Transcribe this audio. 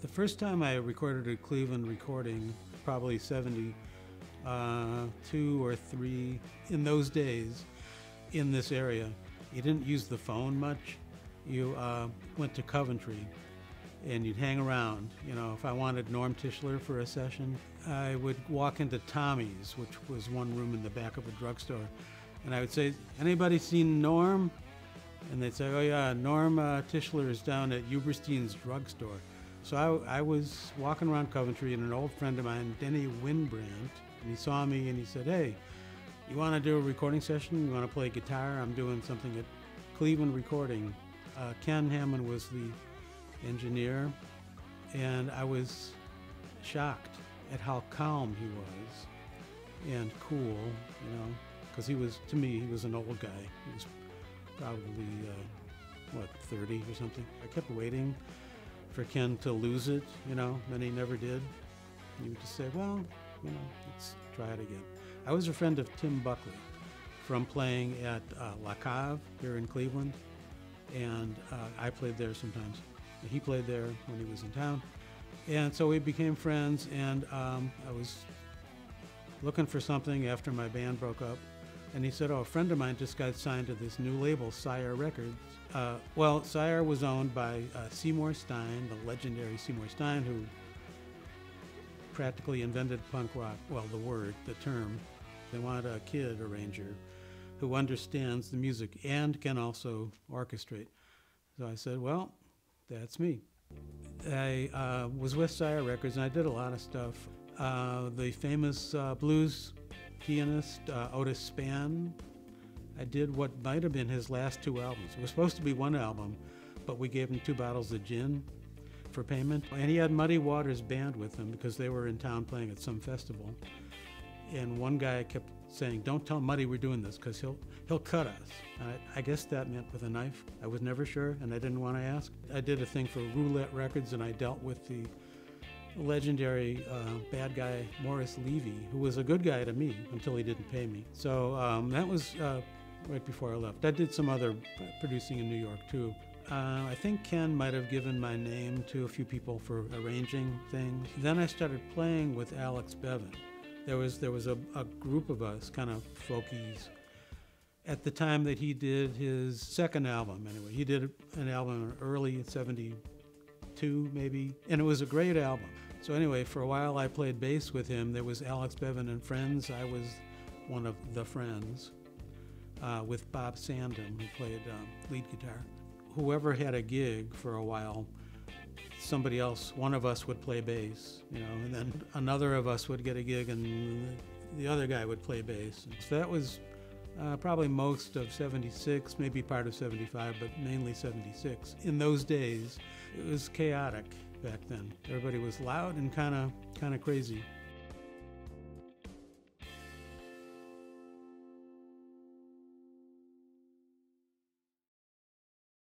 The first time I recorded a Cleveland recording, probably 72 or 3, in those days, in this area. You didn't use the phone much. You went to Coventry and you'd hang around. You know, if I wanted Norm Tischler for a session, I would walk into Tommy's, which was one room in the back of a drugstore, and I would say, "Anybody seen Norm?" And they'd say, "Oh yeah, Norm Tischler is down at Uberstein's drugstore." So I was walking around Coventry, and an old friend of mine, Denny Winbrandt, and he saw me and he said, "Hey, you want to do a recording session? You want to play guitar? I'm doing something at Cleveland Recording." Ken Hammond was the engineer, and I was shocked at how calm he was and cool, you know, because he was, to me, he was an old guy. He was probably, 30 or something. I kept waiting for Ken to lose it, you know, and he never did. He would just say, "Well, you know, let's try it again." I was a friend of Tim Buckley from playing at La Cave here in Cleveland, and I played there sometimes. He played there when he was in town, and so we became friends, and I was looking for something after my band broke up, and he said, "Oh, a friend of mine just got signed to this new label, Sire Records." Well, Sire was owned by Seymour Stein, the legendary Seymour Stein, who practically invented punk rock, well, the term. They wanted a kid arranger who understands the music and can also orchestrate. So I said, well, that's me. I was with Sire Records, and I did a lot of stuff. The famous blues pianist Otis Spann, I did what might have been his last 2 albums. It was supposed to be 1 album, but we gave him 2 bottles of gin for payment. And he had Muddy Waters Band with him because they were in town playing at some festival. And one guy kept saying, "Don't tell Muddy we're doing this because he'll cut us." I guess that meant with a knife. I was never sure, and I didn't want to ask. I did a thing for Roulette Records, and I dealt with the legendary bad guy Morris Levy, who was a good guy to me until he didn't pay me. So that was right before I left. I did some other producing in New York too. I think Ken might have given my name to a few people for arranging things. Then I started playing with Alex Bevan. There was a group of us, kind of folkies, at the time that he did his second album. Anyway, he did an album in early '72 maybe, and it was a great album. So anyway, for a while I played bass with him. There was Alex Bevan and Friends. I was one of the friends with Bob Sandham, who played lead guitar. Whoever had a gig for a while, somebody else, one of us would play bass, you know, and then another of us would get a gig and the other guy would play bass. So that was probably most of '76, maybe part of '75, but mainly '76. In those days, it was chaotic back then. Everybody was loud and kind of crazy.